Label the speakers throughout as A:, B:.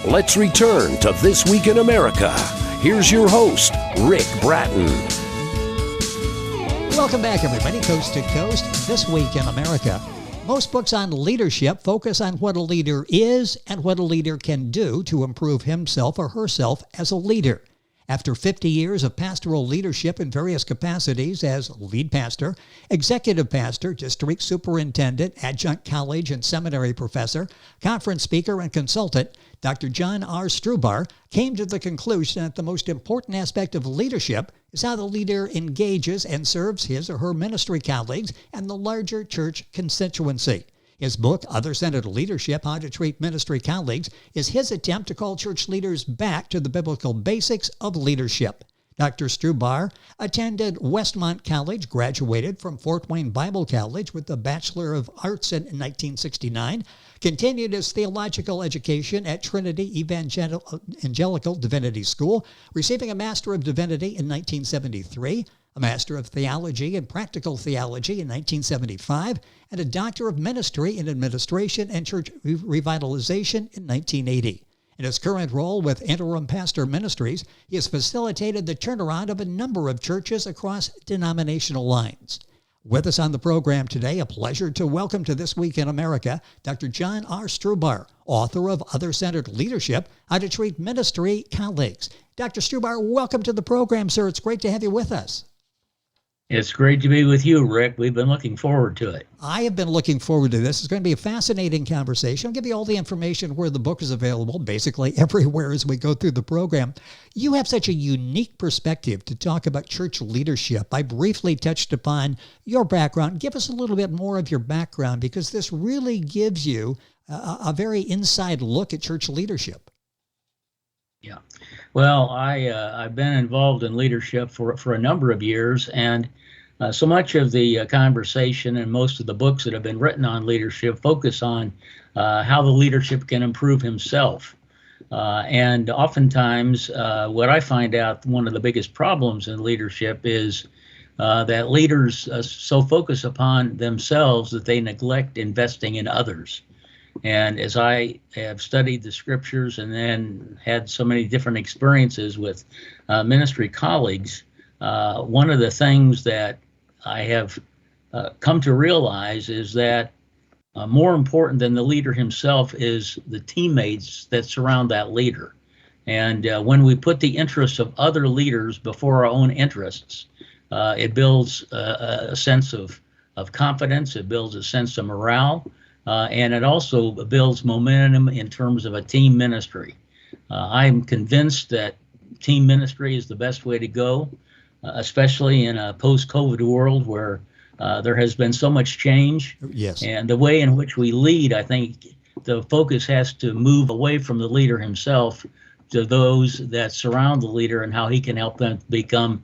A: Let's return to This Week in America. Here's your host, Rick Bratton.
B: Welcome back, everybody, coast to coast. This Week in America. Most books on leadership focus on what a leader is and what a leader can do to improve himself or herself as a leader. After 50 years of pastoral leadership in various capacities as lead pastor, executive pastor, district superintendent, adjunct college and seminary professor, conference speaker, and consultant, Dr. John R. Strubhar came to the conclusion that the most important aspect of leadership is how the leader engages and serves his or her ministry colleagues and the larger church constituency. His book, Other-Centered Leadership, How to Treat Ministry Colleagues, is his attempt to call church leaders back to the biblical basics of leadership. Dr. Strubhar attended Westmont College, graduated from Fort Wayne Bible College with a Bachelor of Arts in 1969, continued his theological education at Trinity Evangelical Divinity School, receiving a Master of Divinity in 1973, a Master of Theology and Practical Theology in 1975, and a Doctor of Ministry in Administration and Church Revitalization in 1980. In his current role with Interim Pastor Ministries, he has facilitated the turnaround of a number of churches across denominational lines. With us on the program today, a pleasure to welcome to This Week in America, Dr. John R. Strubhar, author of Other-Centered Leadership, How to Treat Ministry Colleagues. Dr. Strubhar, welcome to the program, sir. It's great to have you with us.
C: It's great to be with you, Rick. We've been looking forward to it.
B: I have been looking forward to this. It's going to be a fascinating conversation. I'll give you all the information where the book is available, basically everywhere as we go through the program. You have such a unique perspective to talk about church leadership. I briefly touched upon your background. Give us a little bit more of your background, because this really gives you a very inside look at church leadership.
C: Yeah. Well, I've been involved in leadership for a number of years, and so much of the conversation and most of the books that have been written on leadership focus on how the leadership can improve himself. And oftentimes, what I find out, one of the biggest problems in leadership is that leaders so focus upon themselves that they neglect investing in others. And as I have studied the scriptures and then had so many different experiences with ministry colleagues, one of the things that I have come to realize is that more important than the leader himself is the teammates that surround that leader. And when we put the interests of other leaders before our own interests, it builds a sense of confidence, it builds a sense of morale, and it also builds momentum in terms of a team ministry. I'm convinced that team ministry is the best way to go, especially in a post-COVID world where there has been so much change.
B: Yes.
C: And the way in which we lead, I think the focus has to move away from the leader himself to those that surround the leader and how he can help them become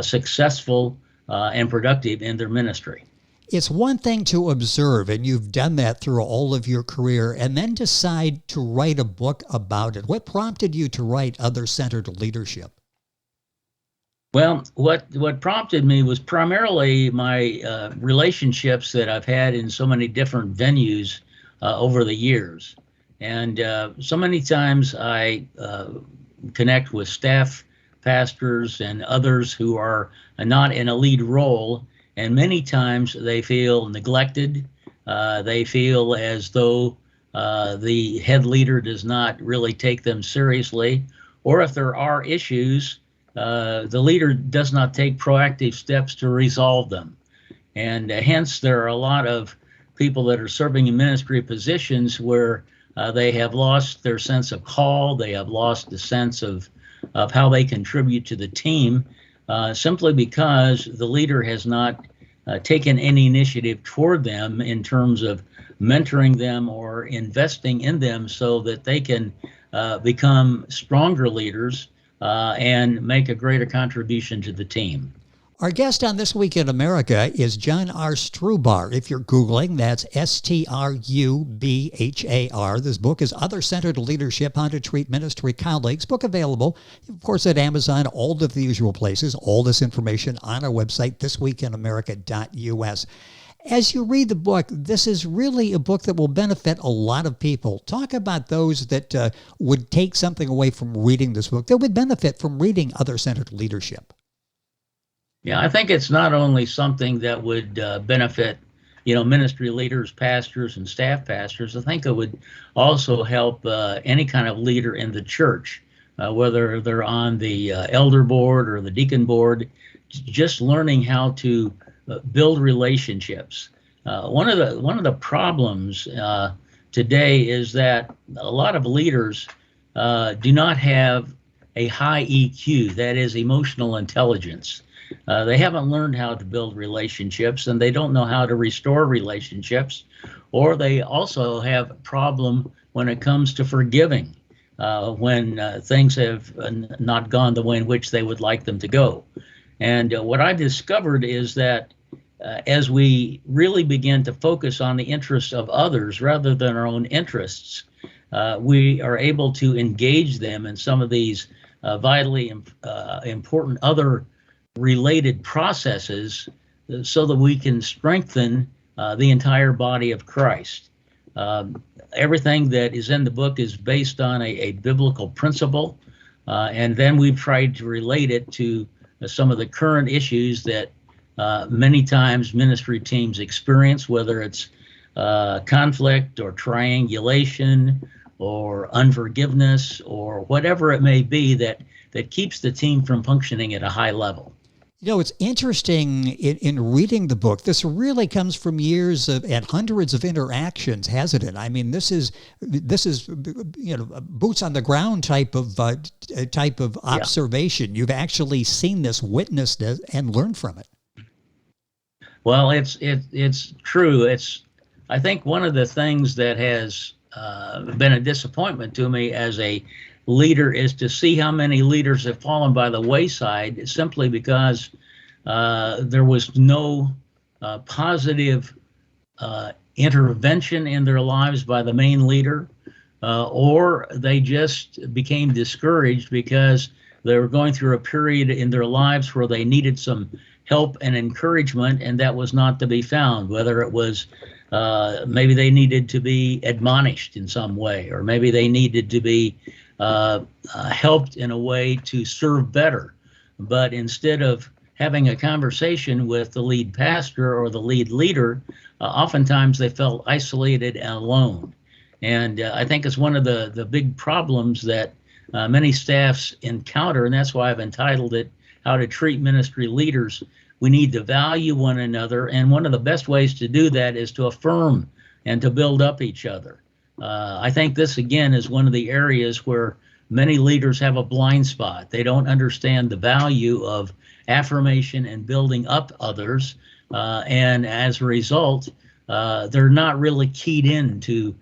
C: successful and productive in their ministry.
B: It's one thing to observe, and you've done that through all of your career, and then decide to write a book about it. What prompted you to write Other-Centered Leadership?
C: Well, what prompted me was primarily my relationships that I've had in so many different venues over the years. And so many times I connect with staff pastors and others who are not in a lead role, and many times they feel neglected. They feel as though the head leader does not really take them seriously, or if there are issues, the leader does not take proactive steps to resolve them. And hence there are a lot of people that are serving in ministry positions where they have lost their sense of call, they have lost the sense of how they contribute to the team, simply because the leader has not taken any initiative toward them in terms of mentoring them or investing in them so that they can become stronger leaders and make a greater contribution to the team.
B: Our guest on This Week in America is John R. Strubhar. If you're Googling, that's Strubhar. This book is Other-Centered Leadership, How to Treat Ministry Colleagues. Book available, of course, at Amazon, all of the usual places. All this information on our website, thisweekinamerica.us. As you read the book, this is really a book that will benefit a lot of people. Talk about those that would take something away from reading this book, that would benefit from reading Other-Centered Leadership.
C: Yeah, I think it's not only something that would benefit, ministry leaders, pastors, and staff pastors. I think it would also help any kind of leader in the church, whether they're on the elder board or the deacon board, just learning how to build relationships. One of the problems today is that a lot of leaders do not have a high EQ, that is emotional intelligence. They haven't learned how to build relationships, and they don't know how to restore relationships, or they also have a problem when it comes to forgiving when things have not gone the way in which they would like them to go. And what I discovered is that as we really begin to focus on the interests of others rather than our own interests, we are able to engage them in some of these vitally important other related processes so that we can strengthen the entire body of Christ. Everything that is in the book is based on a biblical principle, and then we've tried to relate it to some of the current issues that many times ministry teams experience, whether it's conflict or triangulation or unforgiveness or whatever it may be that keeps the team from functioning at a high level.
B: It's interesting in reading the book. This really comes from years of and hundreds of interactions, hasn't it? I mean, this is boots on the ground type of observation. Yeah. You've actually seen this, witnessed it, and learned from it.
C: Well, it's true. I think one of the things that has been a disappointment to me as a leader is to see how many leaders have fallen by the wayside simply because there was no positive intervention in their lives by the main leader, or they just became discouraged because they were going through a period in their lives where they needed some help and encouragement, and that was not to be found, whether it was maybe they needed to be admonished in some way, or maybe they needed to be helped in a way to serve better. But instead of having a conversation with the lead pastor or the lead leader, oftentimes they felt isolated and alone. And I think it's one of the big problems that many staffs encounter, and that's why I've entitled it, How to Treat Ministry Leaders. We need to value one another, and one of the best ways to do that is to affirm and to build up each other. I think this, again, is one of the areas where many leaders have a blind spot. They don't understand the value of affirmation and building up others, and as a result, they're not really keyed into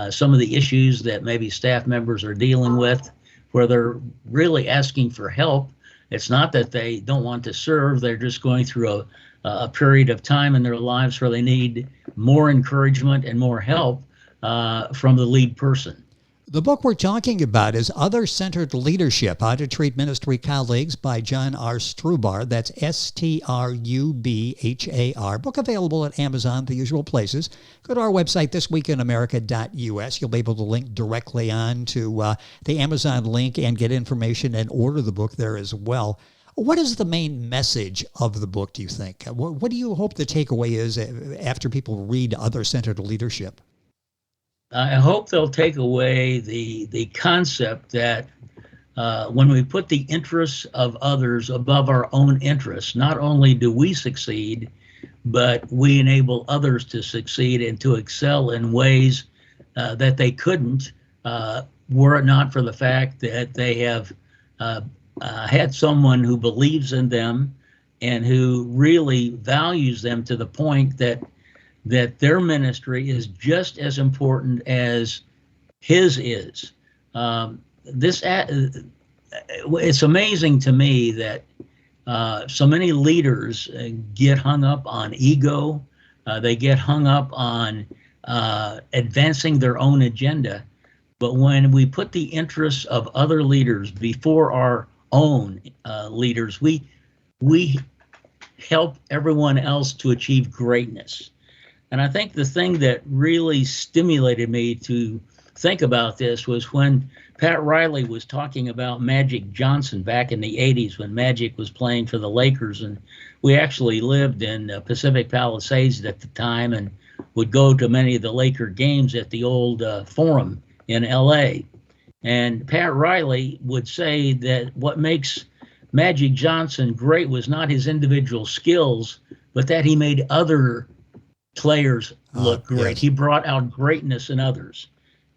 C: some of the issues that maybe staff members are dealing with, where they're really asking for help. It's not that they don't want to serve, they're just going through a period of time in their lives where they need more encouragement and more help from the lead person.
B: The book we're talking about is Other-Centered Leadership, How to Treat Ministry Colleagues by John R. Strubhar. That's Strubhar. Book available at Amazon, the usual places. Go to our website, thisweekinamerica.us. You'll be able to link directly on to the Amazon link and get information and order the book there as well. What is the main message of the book, do you think? What do you hope the takeaway is after people read Other-Centered Leadership?
C: I hope they'll take away the concept that when we put the interests of others above our own interests, not only do we succeed, but we enable others to succeed and to excel in ways that they couldn't were it not for the fact that they have had someone who believes in them and who really values them to the point that their ministry is just as important as his is. It's amazing to me that so many leaders get hung up on ego. They get hung up on advancing their own agenda. But when we put the interests of other leaders before our own leaders, we help everyone else to achieve greatness. And I think the thing that really stimulated me to think about this was when Pat Riley was talking about Magic Johnson back in the 80s when Magic was playing for the Lakers. And we actually lived in Pacific Palisades at the time and would go to many of the Laker games at the old Forum in LA. And Pat Riley would say that what makes Magic Johnson great was not his individual skills, but that he made other players look great.
B: Yes.
C: He brought out greatness in others.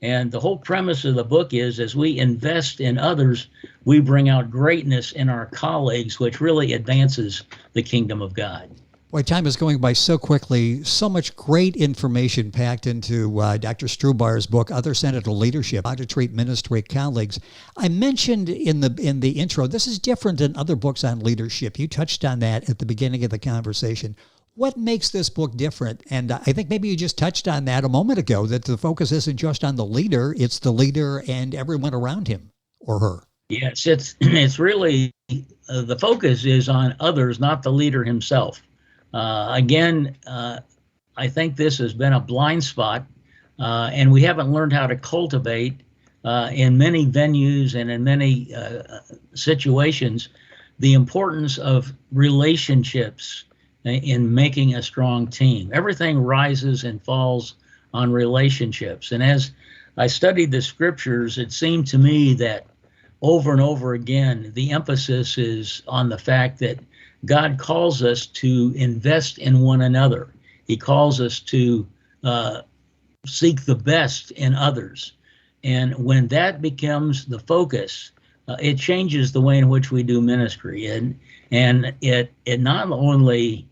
C: And the whole premise of the book is, as we invest in others, we bring out greatness in our colleagues, which really advances the kingdom of God.
B: Boy, time is going by so quickly. So much great information packed into Dr. Strubhar's book, Other-Centered Leadership, How to Treat Ministry Colleagues. I mentioned in the intro, this is different than other books on leadership. You touched on that at the beginning of the conversation. What makes this book different? And I think maybe you just touched on that a moment ago, that the focus isn't just on the leader, it's the leader and everyone around him or her.
C: Yes, it's really, the focus is on others, not the leader himself. Again, I think this has been a blind spot, and we haven't learned how to cultivate in many venues and in many situations the importance of relationships in making a strong team. Everything rises and falls on relationships. And as I studied the scriptures, it seemed to me that over and over again, the emphasis is on the fact that God calls us to invest in one another. He calls us to seek the best in others. And when that becomes the focus, it changes the way in which we do ministry. And it not only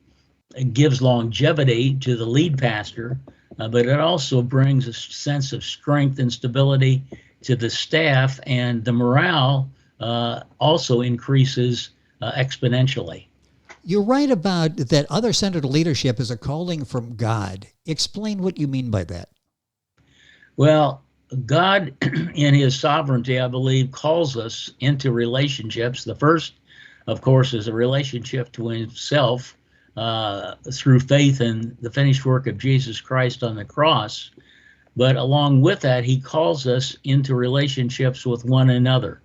C: gives longevity to the lead pastor, but it also brings a sense of strength and stability to the staff, and the morale also increases exponentially.
B: You're right about that other-centered leadership is a calling from God. Explain what you mean by that.
C: Well, God, in his sovereignty, I believe, calls us into relationships. The first, of course, is a relationship to himself through faith in the finished work of Jesus Christ on the cross. But along with that, he calls us into relationships with one another.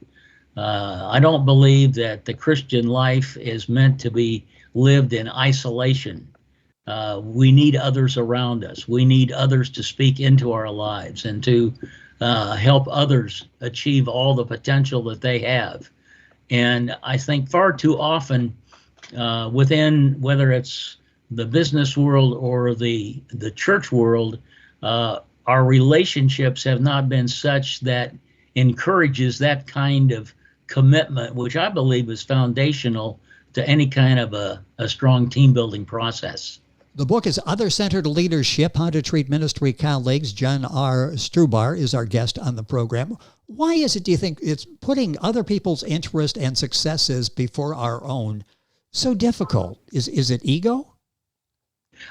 C: I don't believe that the Christian life is meant to be lived in isolation. We need others around us. We need others to speak into our lives and to help others achieve all the potential that they have. And I think far too often within, whether it's the business world or the church world, our relationships have not been such that encourages that kind of commitment, which I believe is foundational to any kind of a strong team building process.
B: The book is Other-Centered Leadership, How to Treat Ministry Colleagues. John R. Strubhar is our guest on the program. Why is it, do you think, it's putting other people's interest and successes before our own so difficult? Is it ego?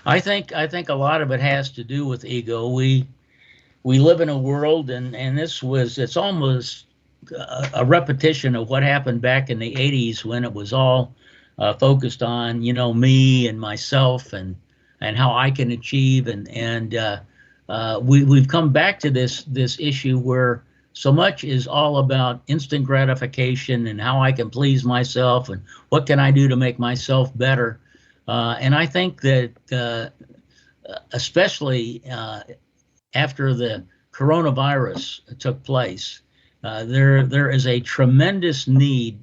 C: I think a lot of it has to do with ego. We live in a world, and it's almost a repetition of what happened back in the 80s when it was all focused on, me and myself and how I can achieve. And we've come back to this issue where so much is all about instant gratification and how I can please myself and what can I do to make myself better. And I think that especially after the coronavirus took place, there is a tremendous need.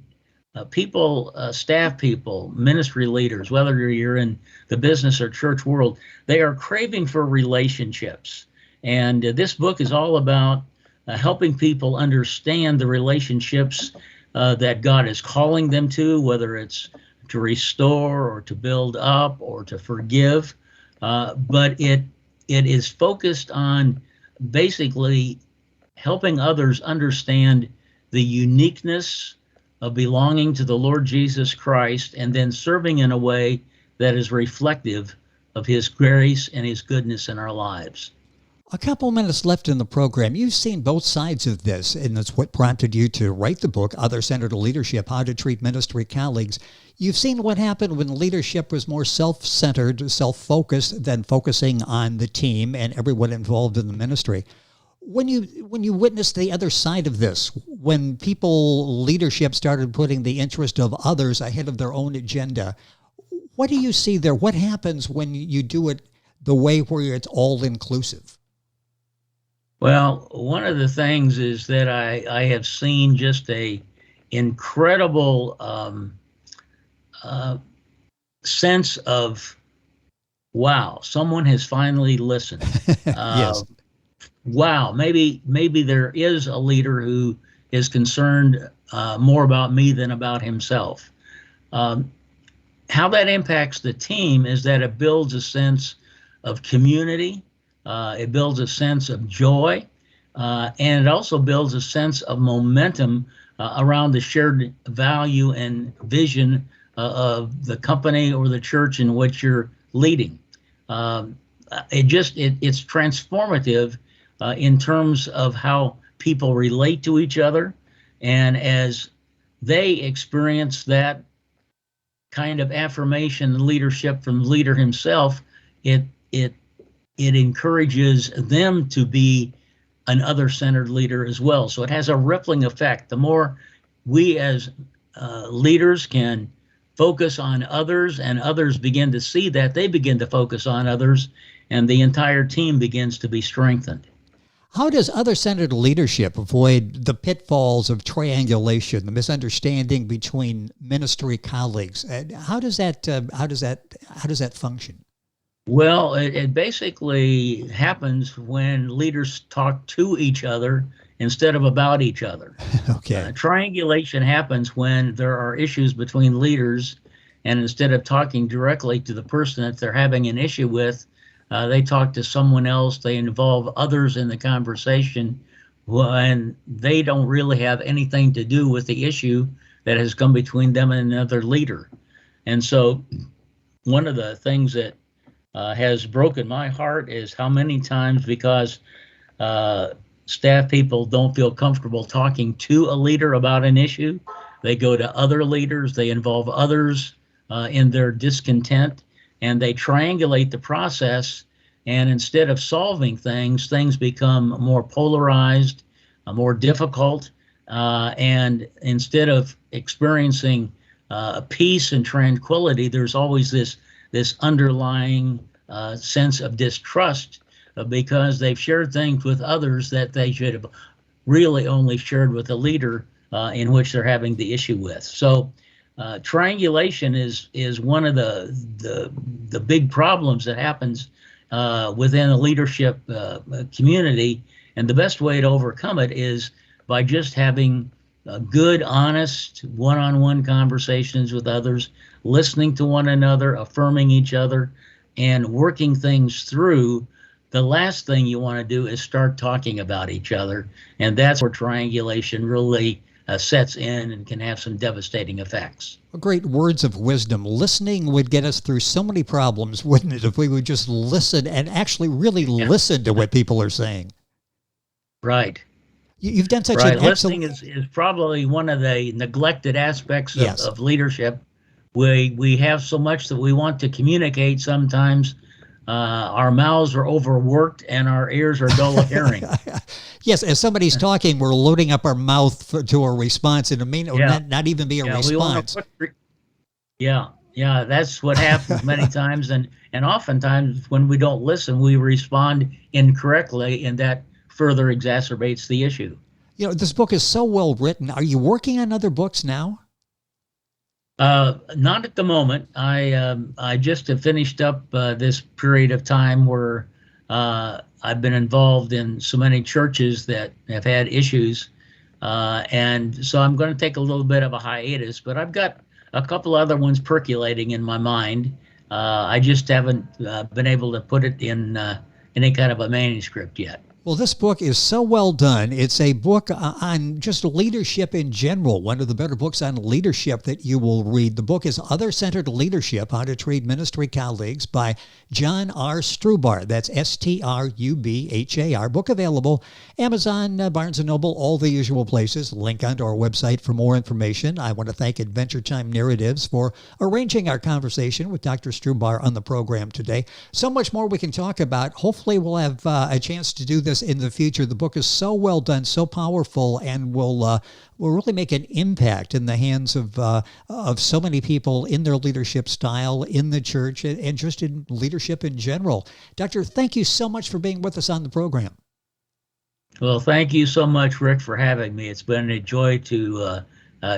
C: Staff people, ministry leaders, whether you're in the business or church world, they are craving for relationships. And this book is all about helping people understand the relationships that God is calling them to, whether it's to restore or to build up or to forgive. But it is focused on basically helping others understand the uniqueness of belonging to the Lord Jesus Christ and then serving in a way that is reflective of his grace and his goodness in our lives.
B: A couple minutes left in the program. You've seen both sides of this, and that's what prompted you to write the book, Other-Centered Leadership, How to Treat Ministry Colleagues. You've seen what happened when leadership was more self-centered, self-focused than focusing on the team and everyone involved in the ministry. When you witnessed the other side of this, when leadership started putting the interest of others ahead of their own agenda, what do you see there? What happens when you do it the way where it's all inclusive?
C: Well, one of the things is that I have seen just a incredible sense of, wow, someone has finally listened.
B: Yes.
C: Wow, maybe there is a leader who is concerned more about me than about himself. How that impacts the team is that it builds a sense of community. It builds a sense of joy, and it also builds a sense of momentum around the shared value and vision of the company or the church in which you're leading. It's transformative in terms of how people relate to each other, and as they experience that kind of affirmation and leadership from the leader himself, it encourages them to be an other-centered leader as well. So it has a rippling effect. The more we as leaders can focus on others and others begin to see that, they begin to focus on others, and the entire team begins to be strengthened.
B: How does other-centered leadership avoid the pitfalls of triangulation, the misunderstanding between ministry colleagues? How does that function?
C: Well, it basically happens when leaders talk to each other instead of about each other.
B: Okay.
C: Triangulation happens when there are issues between leaders, and instead of talking directly to the person that they're having an issue with, they talk to someone else. They involve others in the conversation, and they don't really have anything to do with the issue that has come between them and another leader. And so one of the things that has broken my heart is how many times, because staff people don't feel comfortable talking to a leader about an issue, they go to other leaders, they involve others in their discontent, and they triangulate the process. And instead of solving things become more polarized, more difficult, and instead of experiencing peace and tranquility, there's always this underlying sense of distrust because they've shared things with others that they should have really only shared with a leader in which they're having the issue with. So triangulation is one of the big problems that happens within a leadership community, and the best way to overcome it is by just having good, honest, one-on-one conversations with others, listening to one another, affirming each other, and working things through. The last thing you want to do is start talking about each other, and that's where triangulation really sets in and can have some devastating effects.
B: Great words of wisdom. Listening would get us through so many problems, wouldn't it, if we would just listen and actually really listen to what people are saying? Right. You've done such an excellent...
C: Listening is probably one of the neglected aspects of leadership. We have so much that we want to communicate sometimes. Our mouths are overworked and our ears are dull of hearing.
B: Yes, as somebody's talking, we're loading up our mouth to a response, and it may not even be a response.
C: That's what happens many times, and oftentimes when we don't listen, we respond incorrectly, and that further exacerbates the issue.
B: You know, this book is so well written. Are you working on other books now?
C: Not at the moment. I just have finished up this period of time where I've been involved in so many churches that have had issues, and so I'm going to take a little bit of a hiatus, but I've got a couple other ones percolating in my mind. I just haven't been able to put it in any kind of a manuscript yet.
B: Well, this book is so well done. It's a book on just leadership in general, one of the better books on leadership that you will read. The book is Other-Centered Leadership, How to Treat Ministry Colleagues by John R. Strubhar. That's Strubhar. Book available Amazon, Barnes & Noble, all the usual places. Link onto our website for more information. I want to thank Adventure Time Narratives for arranging our conversation with Dr. Strubhar on the program today. So much more we can talk about. Hopefully we'll have a chance to do this in the future. The book is so well done, so powerful, and will really make an impact in the hands of so many people in their leadership style, in the church, and just in leadership in general. Doctor, thank you so much for being with us on the program.
C: Well, thank you so much, Rick, for having me. It's been a joy to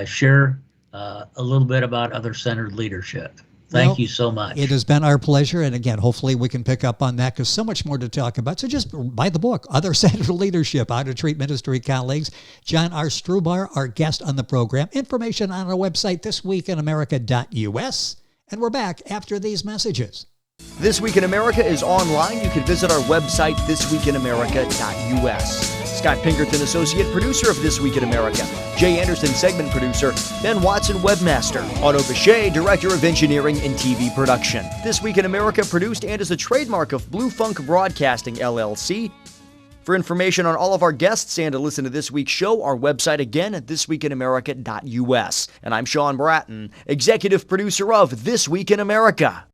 C: share a little bit about other-centered leadership. Thank you so much.
B: It has been our pleasure. And again, hopefully we can pick up on that because so much more to talk about. So just buy the book, Other-Centered Leadership, How to Treat Ministry Colleagues. John R. Strubhar, our guest on the program. Information on our website, thisweekinamerica.us. And we're back after these messages.
D: This Week in America is online. You can visit our website, thisweekinamerica.us. Scott Pinkerton, Associate Producer of This Week in America. Jay Anderson, Segment Producer. Ben Watson, Webmaster. Otto Bechet, Director of Engineering and TV Production. This Week in America produced and is a trademark of Blue Funk Broadcasting, LLC. For information on all of our guests and to listen to this week's show, our website again at thisweekinamerica.us. And I'm Sean Bratton, Executive Producer of This Week in America.